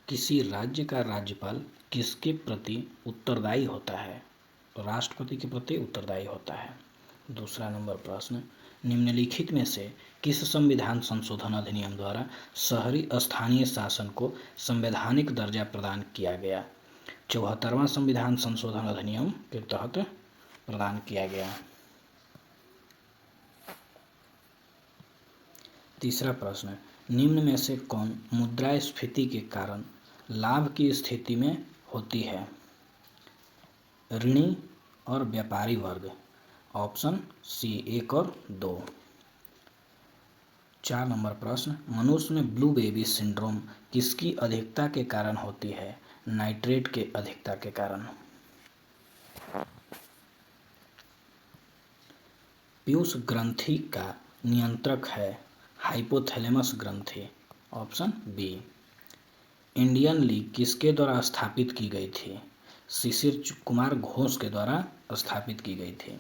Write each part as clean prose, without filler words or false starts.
किसी राज्य का राज्यपाल किसके प्रति उत्तरदायी होता है? तो राष्ट्रपति के प्रति उत्तरदायी होता है। दूसरा नंबर प्रश्न, निम्नलिखित में से किस संविधान संशोधन अधिनियम द्वारा शहरी स्थानीय शासन को संवैधानिक दर्जा प्रदान किया गया? 74वां संविधान संशोधन अधिनियम के तहत प्रदान किया गया। तीसरा प्रश्न, निम्न में से कौन मुद्रास्फीति के कारण लाभ की स्थिति में होती है? ऋणी और व्यापारी वर्ग। ऑप्शन सी 1 और 2। 4 नंबर प्रश्न, मनुष्य में ब्लू बेबी सिंड्रोम किसकी अधिकता के कारण होती है? नाइट्रेट के अधिकता के कारण। पीयूष ग्रंथि का नियंत्रक है हाइपोथैलेमस ग्रंथि। Option B. इंडियन लीग किसके द्वारा स्थापित की गई थी? शिशिर कुमार घोष के द्वारा स्थापित की गई थी।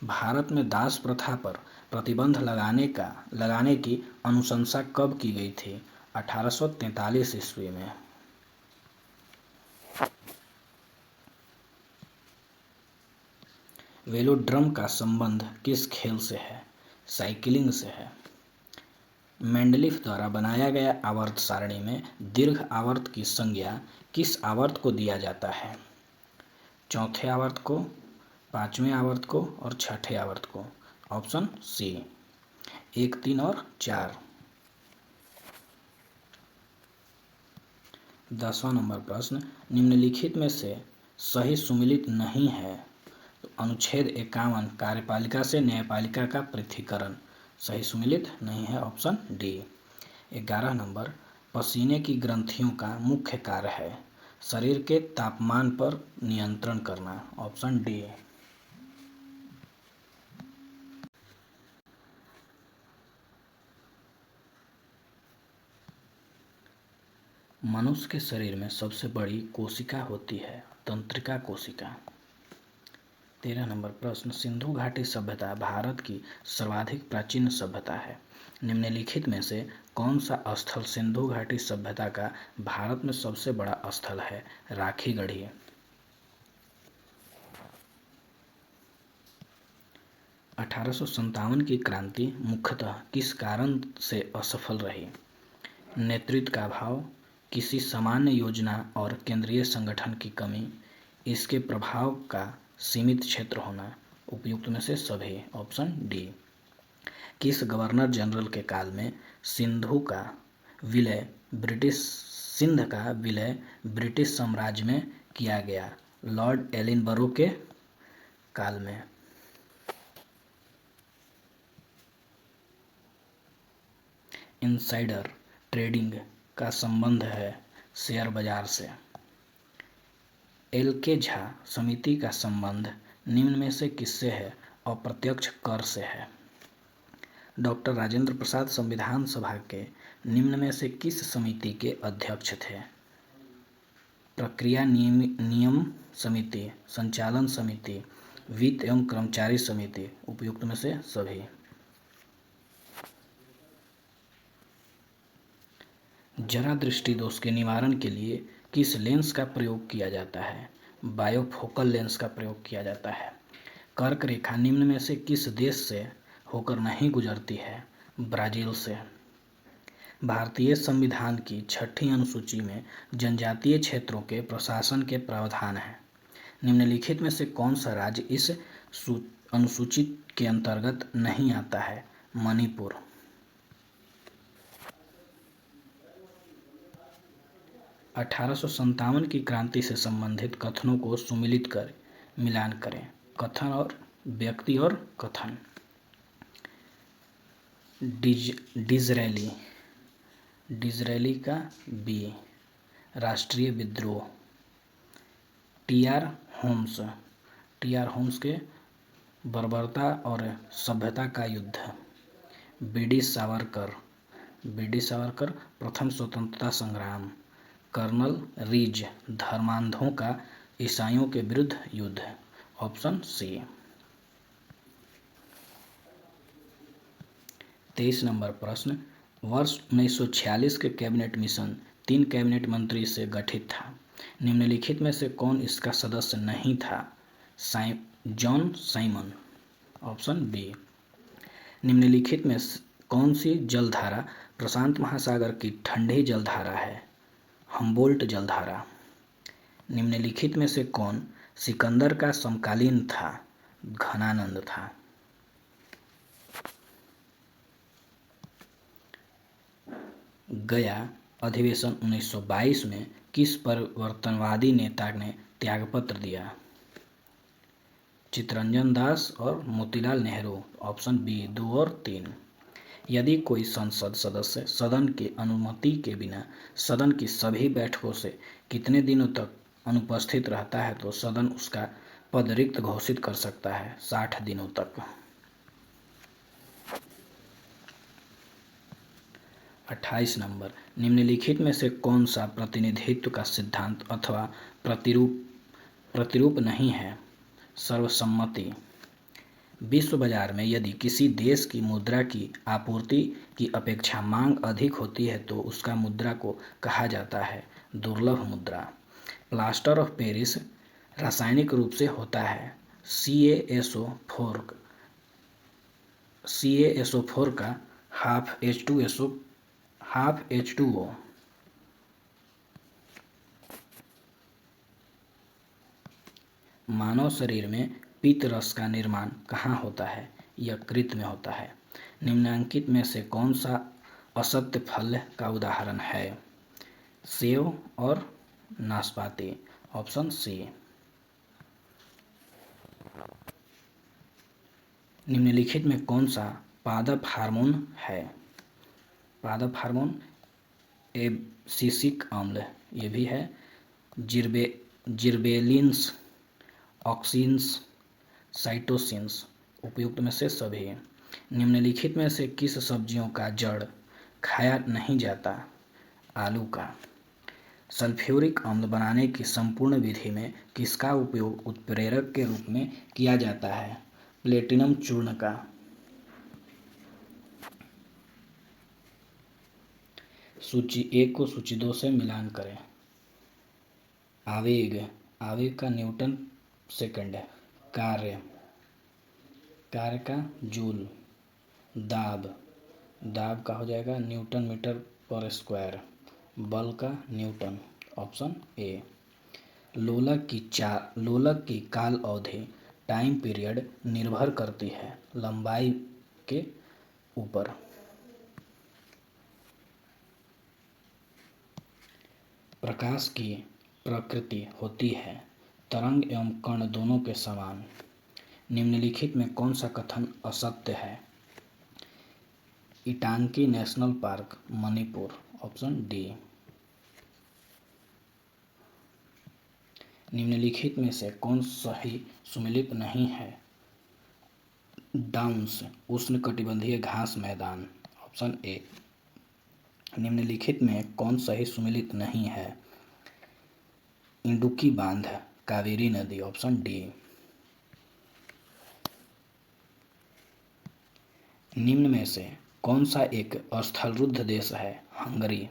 भारत में दास प्रथा पर प्रतिबंध लगाने की अनुशंसा कब की गई थी? 1843 ईस्वी में। वेलोड्रम का संबंध किस खेल से है? साइकिलिंग से है। मेंडलीफ द्वारा बनाया गया आवर्त सारणी में दीर्घ आवर्त की संज्ञा किस आवर्त को दिया जाता है? चौथे आवर्त को, पांचवें आवर्त को और छठे आवर्त को। ऑप्शन सी 1, 3 और 4। 10वां नंबर प्रश्न, निम्नलिखित में से सही सुमेलित नहीं है। तो अनुच्छेद 51 कार्यपालिका से न्यायपालिका का पृथक्करण सही सुमेलित नहीं है। Option D. 11 नंबर, पसीने की ग्रंथियों का मुख्य कार्य है शरीर के तापमान पर नियंत्रण करना। Option D. मनुष्य के शरीर में सबसे बड़ी कोशिका होती है तंत्रिका कोशिका। 13 नंबर प्रश्न, सिंधु घाटी सभ्यता भारत की सर्वाधिक प्राचीन सभ्यता है। निम्नलिखित में से कौन सा स्थल सिंधु घाटी सभ्यता का भारत में सबसे बड़ा स्थल है? राखी गढ़ी। 1857 की क्रांति मुख्यतः किस कारण से असफल रही? नेतृत्व का अभाव, किसी सामान्य योजना और केंद्रीय संगठन की कमी, इसके प्रभाव का सीमित क्षेत्र होना, उपयुक्त में से सभी। Option D. किस गवर्नर जनरल के काल में सिंध का विलय ब्रिटिश साम्राज्य में किया गया? लॉर्ड एलिनबरो के काल में। इनसाइडर ट्रेडिंग का संबंध है शेयर बाजार से। एल के झा समिति का संबंध निम्न में से किससे है? अप्रत्यक्ष कर से है। डॉक्टर राजेंद्र प्रसाद संविधान सभा के निम्न में से किस समिति के अध्यक्ष थे? प्रक्रिया नियम समिति, संचालन समिति, वित्त एवं कर्मचारी समिति। उपयुक्त में से सभी। जरा दृष्टि दोष के निवारण के लिए किस लेंस का प्रयोग किया जाता है? बायोफोकल लेंस का प्रयोग किया जाता है। कर्क रेखा निम्न में से किस देश से होकर नहीं गुजरती है? ब्राजील से। भारतीय संविधान की 6ठी अनुसूची में जनजातीय क्षेत्रों के प्रशासन के प्रावधान हैं। निम्नलिखित में से कौन सा राज्य इस अनुसूची के अंतर्गत नहीं आता है? मणिपुर। 1857 की क्रांति से संबंधित कथनों को सुमिलित कर मिलान करें। कथन और व्यक्ति और कथन। डिज़रेली का बी। राष्ट्रीय विद्रोह। टी.आर. होम्स के बर्बरता और सभ्यता का युद्ध। बी.डी. सावरकर प्रथम स्वतंत्रता संग्राम। कर्नल रीज धर्मांधों का ईसाइयों के विरुद्ध युद्ध। Option C. 23 नंबर प्रश्न, वर्ष 1946 के कैबिनेट मिशन 3 कैबिनेट मंत्री से गठित था। निम्नलिखित में से कौन इसका सदस्य नहीं था? John Simon, option B. निम्नलिखित में कौन सी जलधारा प्रशांत महासागर की ठंडी जलधारा है? हम्बोल्ट जलधारा। निम्नलिखित में से कौन सिकंदर का समकालीन था? घनानंद था। गया अधिवेशन 1922 में किस परिवर्तनवादी नेता ने त्यागपत्र दिया? चित्तरंजन दास और मोतीलाल नेहरू, ऑप्शन बी 2 और 3। यदि कोई संसद सदस्य सदन की अनुमति के बिना सदन की सभी बैठकों से कितने दिनों तक अनुपस्थित रहता है तो सदन उसका पद रिक्त घोषित कर सकता है? 60 दिनों तक। 28 नंबर, निम्नलिखित में से कौन सा प्रतिनिधित्व का सिद्धांत अथवा प्रतिरूप नहीं है? सर्वसम्मति। विश्व बाजार में यदि किसी देश की मुद्रा की आपूर्ति की अपेक्षा मांग अधिक होती है तो उसका मुद्रा को कहा जाता है दुर्लभ मुद्रा। प्लास्टर ऑफ पेरिस रासायनिक रूप से होता है CaSO4 का हाफ H2O। मानव शरीर में पित्त रस का निर्माण कहाँ होता है? यकृत में होता है। निम्नलिखित में से कौन सा असत्य फल का उदाहरण है? सेव और नाशपाती, ऑप्शन सी। निम्नलिखित में कौन सा पादप हार्मोन है? पादप हार्मोन एब्सिसिक अम्ल, ये भी है। जिरबेलिन्स, ऑक्सिन्स, साइटोसिन्स, उपयुक्त में से सभी। निम्नलिखित में से किस सब्जियों का जड़ खाया नहीं जाता? आलू का। सल्फ्यूरिक अम्ल बनाने की संपूर्ण विधि में किसका उपयोग उत्प्रेरक के रूप में किया जाता है? प्लेटिनम चूर्ण का। सूची 1 को सूची 2 से मिलान करें। आवेग का न्यूटन सेकंड है। कार्य का जूल। दाब का हो जाएगा न्यूटन मीटर पर स्क्वायर। बल का न्यूटन, ऑप्शन ए। लोलक की काल अवधि टाइम पीरियड निर्भर करती है लंबाई के ऊपर। प्रकाश की प्रकृति होती है तरंग एवं कण दोनों के समान। निम्नलिखित में कौन सा कथन असत्य है? Intanki national park, Manipur, option D. निम्नलिखित में से कौन सही सुमेलित नहीं है? डाउन्स उष्णकटिबंधीय घास मैदान, ऑप्शन ए। निम्नलिखित में कौन सही सुमेलित नहीं है? इंडुक्की बांध, कावेरी नदी, ऑप्शन डी। निम्न में से कौन सा एक स्थलरुद्ध देश है? हंगरी।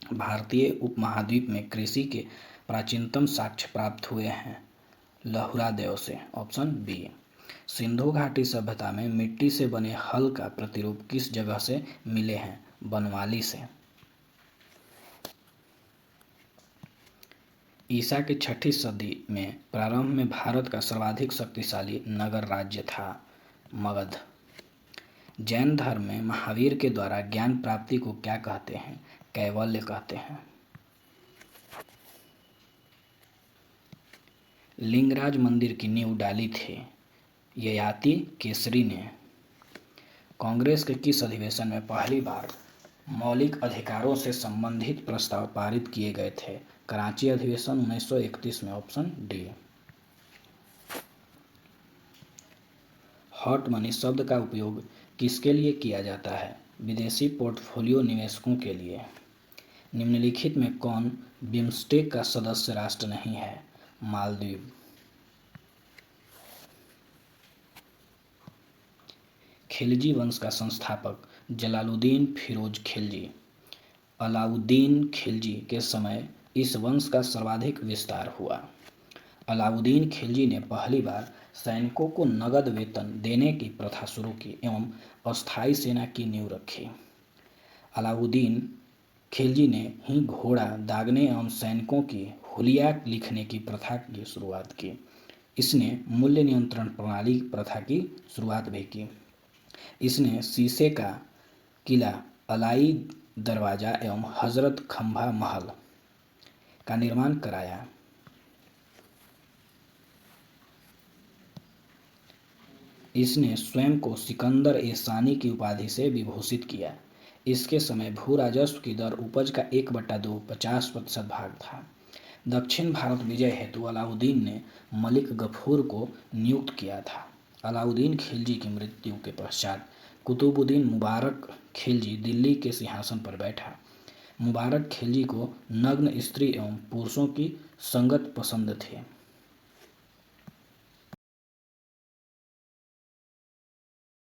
भारतीय उपमहाद्वीप में कृषि के प्राचीनतम साक्ष्य प्राप्त हुए हैं लहुरा देव से, ऑप्शन बी। सिंधु घाटी सभ्यता में मिट्टी से बने हल का प्रतिरूप किस जगह से मिले हैं? बनवाली से। ईसा की 6ठी सदी में प्रारंभ में भारत का सर्वाधिक शक्तिशाली नगर राज्य था मगध। जैन धर्म में महावीर के द्वारा ज्ञान प्राप्ति को क्या कहते हैं? कैवल्य कहते हैं। लिंगराज मंदिर की नींव डाली थी ययाति केसरी ने। कांग्रेस के किस अधिवेशन में पहली बार मौलिक अधिकारों से संबंधित प्रस्ताव पारित किए गए थे? कराची अधिवेशन 1931 में, ऑप्शन डी। हॉट मनी शब्द का उपयोग किसके लिए किया जाता है? विदेशी पोर्टफोलियो निवेशकों के लिए। निम्नलिखित में कौन बिम्स्टेक का सदस्य राष्ट्र नहीं है? मालदीव। खिलजी वंश का संस्थापक जलालुद्दीन फिरोज खिलजी। अलाउद्दीन खिलजी के समय इस वंश का सर्वाधिक विस्तार हुआ। अलाउद्दीन खिलजी ने पहली बार सैनिकों को नगद वेतन देने की प्रथा शुरू की एवं अस्थायी सेना की नींव रखी। अलाउद्दीन खिलजी ने ही घोड़ा दागने एवं सैनिकों की हुलिया लिखने की प्रथा की शुरुआत की। इसने मूल्य नियंत्रण प्रणाली प्रथा की शुरुआत भी की। इसने शीशे का किला, अलाई दरवाजा एवं हजरत खंभा महल का निर्माण कराया। इसने स्वयं को सिकंदर ए सानी की उपाधि से विभूषित किया। इसके समय भू राजस्व की दर उपज का 1/2 50% भाग था। दक्षिण भारत विजय हेतु अलाउद्दीन ने मलिक गफूर को नियुक्त किया था। अलाउद्दीन खिलजी की मृत्यु के पश्चात कुतुबुद्दीन मुबारक खिलजी दिल्ली के सिंहासन पर बैठा। मुबारक खिलजी को नग्न स्त्री एवं पुरुषों की संगत पसंद थे।